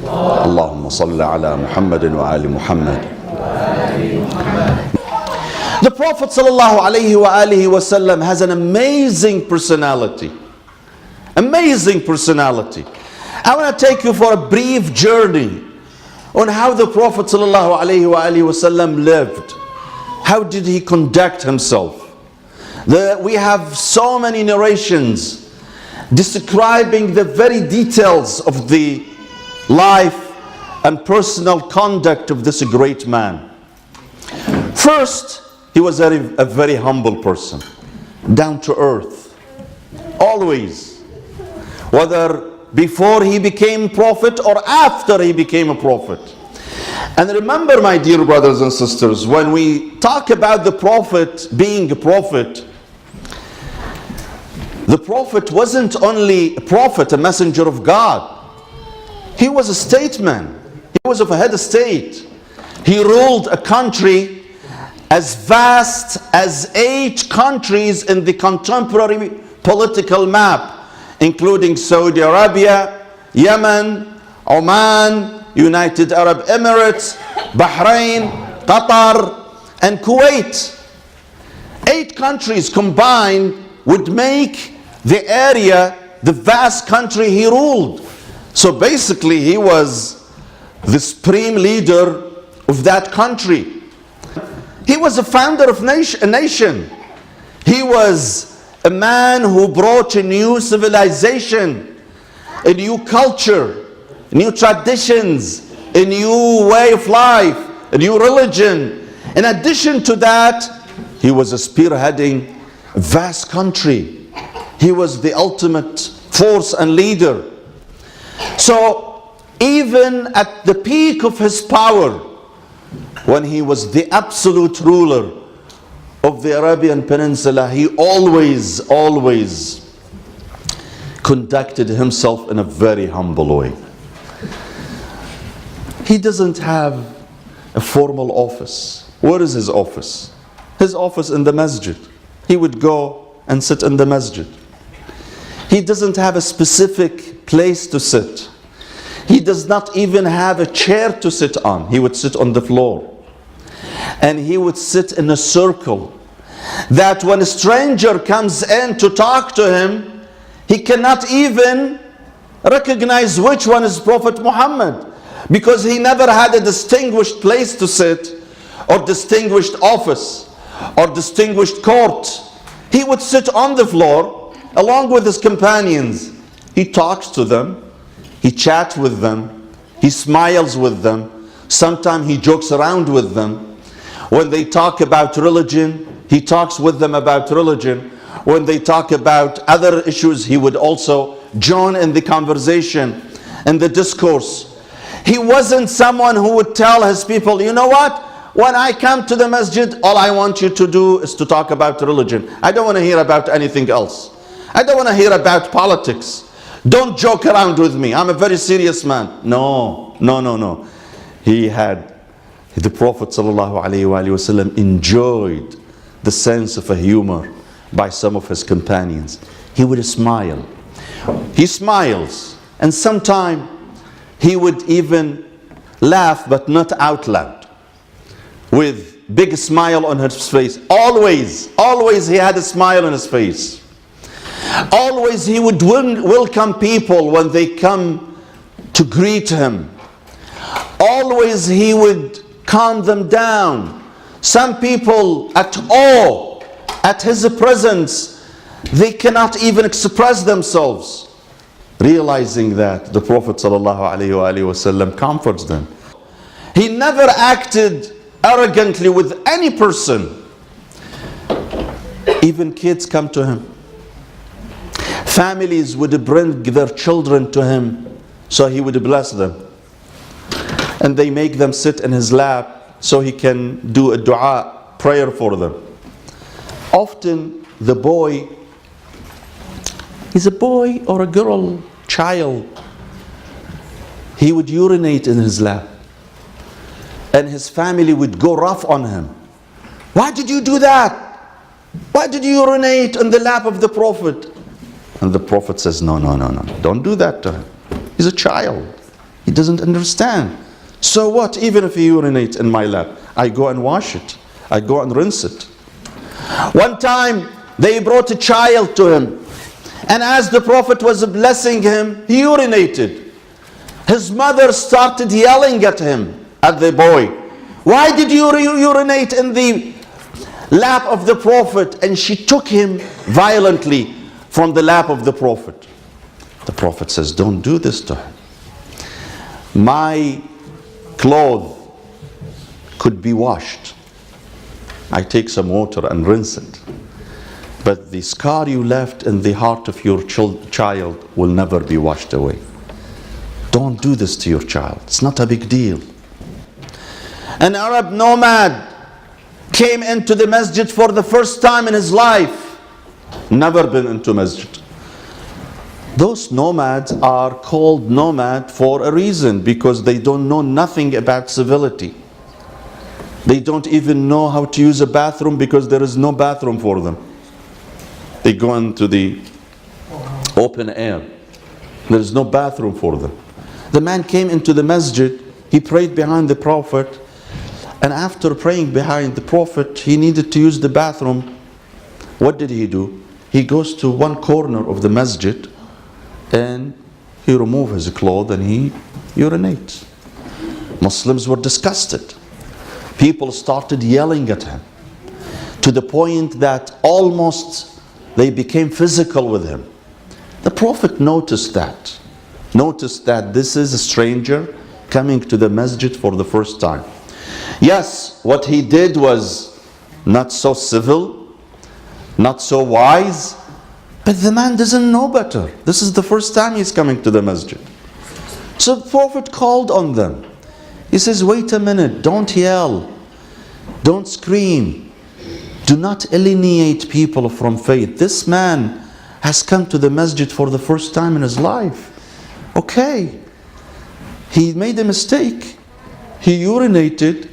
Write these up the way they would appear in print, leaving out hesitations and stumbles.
Allahumma salli ala Muhammadin wa ali Muhammad. The Prophet ﷺ has an amazing personality. Amazing personality. I want to take you for a brief journey on how the Prophet ﷺ lived. How did he conduct himself? We have so many narrations describing the very details of the life and personal conduct of this great man. First, he was a very humble person, down to earth, always. Whether before he became prophet or after he became a prophet. And remember, my dear brothers and sisters, when we talk about the prophet being a prophet, the prophet wasn't only a prophet, a messenger of God. He was a statesman. He was of a head of state. He ruled a country as vast as 8 countries in the contemporary political map, including Saudi Arabia, Yemen, Oman, United Arab Emirates, Bahrain, Qatar, and Kuwait. 8 countries combined would make the area, the vast country he ruled. So basically he was the supreme leader of that country. He was a founder of a nation. He was a man who brought a new civilization, a new culture, new traditions, a new way of life, a new religion. In addition to that, he was spearheading a vast country. He was the ultimate force and leader. So even at the peak of his power, when he was the absolute ruler of the Arabian Peninsula, he always conducted himself in a very humble way. He doesn't have a formal office. Where is his office? His office in the masjid. He would go and sit in the masjid. He doesn't have a specific place to sit. He does not even have a chair to sit on. He would sit on the floor. And he would sit in a circle, that when a stranger comes in to talk to him, he cannot even recognize which one is Prophet Muhammad, because he never had a distinguished place to sit, or distinguished office, or distinguished court. He would sit on the floor along with his companions. He talks to them, he chats with them, he smiles with them, sometimes he jokes around with them. When they talk about religion, he talks with them about religion. When they talk about other issues, he would also join in the conversation, in the discourse. He wasn't someone who would tell his people, you know what? When I come to the masjid, all I want you to do is to talk about religion. I don't want to hear about anything else. I don't want to hear about politics. Don't joke around with me. I'm a very serious man. No. The Prophet ﷺ enjoyed the sense of a humor by some of his companions. He would smile. He smiles. And sometimes he would even laugh, but not out loud, with big smile on his face. Always he had a smile on his face. Always he would welcome people when they come to greet him. Always he would calm them down. Some people at awe at his presence, they cannot even express themselves, realizing that the Prophet ﷺ comforts them. He never acted arrogantly with any person. Even kids come to him. Families would bring their children to him, so he would bless them. And they make them sit in his lap so he can do a dua, prayer for them. Often the boy, he's a boy or a girl, child, he would urinate in his lap. And his family would go rough on him. Why did you do that? Why did you urinate in the lap of the Prophet? And the Prophet says, no, don't do that to him. He's a child. He doesn't understand. So what? Even if he urinates in my lap, I go and wash it. I go and rinse it. One time, they brought a child to him. And as the Prophet was blessing him, he urinated. His mother started yelling at him, at the boy. Why did you urinate in the lap of the Prophet? And she took him violently from the lap of the Prophet. The Prophet says, don't do this to him. My clothes could be washed. I take some water and rinse it. But the scar you left in the heart of your child will never be washed away. Don't do this to your child. It's not a big deal. An Arab nomad came into the masjid for the first time in his life. Never been into masjid. Those nomads are called nomad for a reason, because they don't know nothing about civility. They don't even know how to use a bathroom because there is no bathroom for them. They go into the open air. There is no bathroom for them. The man came into the masjid. He prayed behind the Prophet. And after praying behind the Prophet, he needed to use the bathroom. What did he do? He goes to one corner of the masjid and he removes his clothes and he urinates. Muslims were disgusted. People started yelling at him to the point that almost they became physical with him. The Prophet noticed that. Noticed that this is a stranger coming to the masjid for the first time. Yes, what he did was not so civil, not so wise, but the man doesn't know better. This is the first time he's coming to the masjid. So the Prophet called on them. He says, wait a minute, don't yell, don't scream, do not alienate people from faith. This man has come to the masjid for the first time in his life. Okay, he made a mistake. He urinated.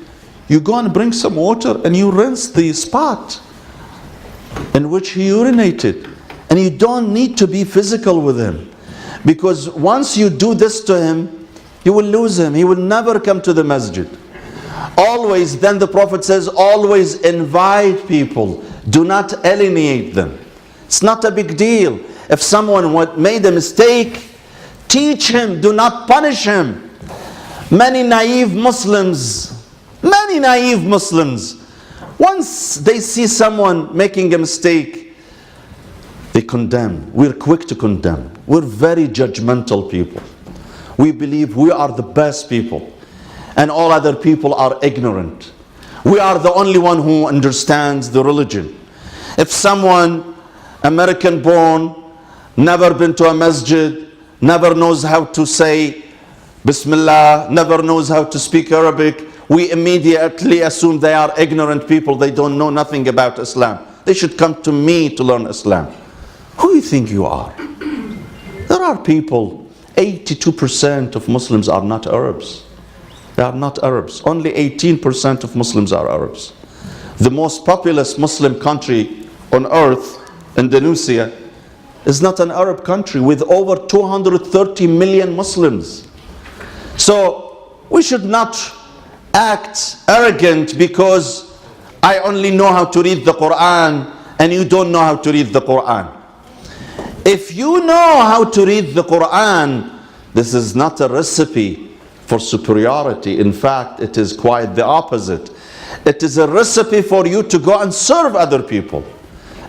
You go and bring some water and you rinse the spot in which he urinated. And you don't need to be physical with him, because once you do this to him, you will lose him. He will never come to the masjid. Always, then the Prophet says, always invite people. Do not alienate them. It's not a big deal. If someone made a mistake, teach him, do not punish him. Many naive Muslims, once they see someone making a mistake, they condemn. We're quick to condemn. We're very judgmental people. We believe we are the best people and all other people are ignorant. We are the only one who understands the religion. If someone, American born, never been to a masjid, never knows how to say Bismillah, never knows how to speak Arabic, we immediately assume they are ignorant people. They don't know nothing about Islam. They should come to me to learn Islam. Who do you think you are? There are people, 82% of Muslims are not Arabs. They are not Arabs. Only 18% of Muslims are Arabs. The most populous Muslim country on earth, Indonesia, is not an Arab country with over 230 million Muslims. So we should not act arrogant because I only know how to read the Quran and you don't know how to read the Quran. If you know how to read the Quran, this is not a recipe for superiority. In fact, it is quite the opposite. It is a recipe for you to go and serve other people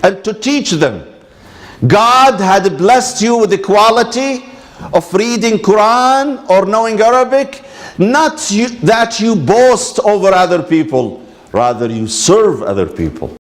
and to teach them. God had blessed you with the quality of reading Quran or knowing Arabic, not that you boast over other people, rather you serve other people.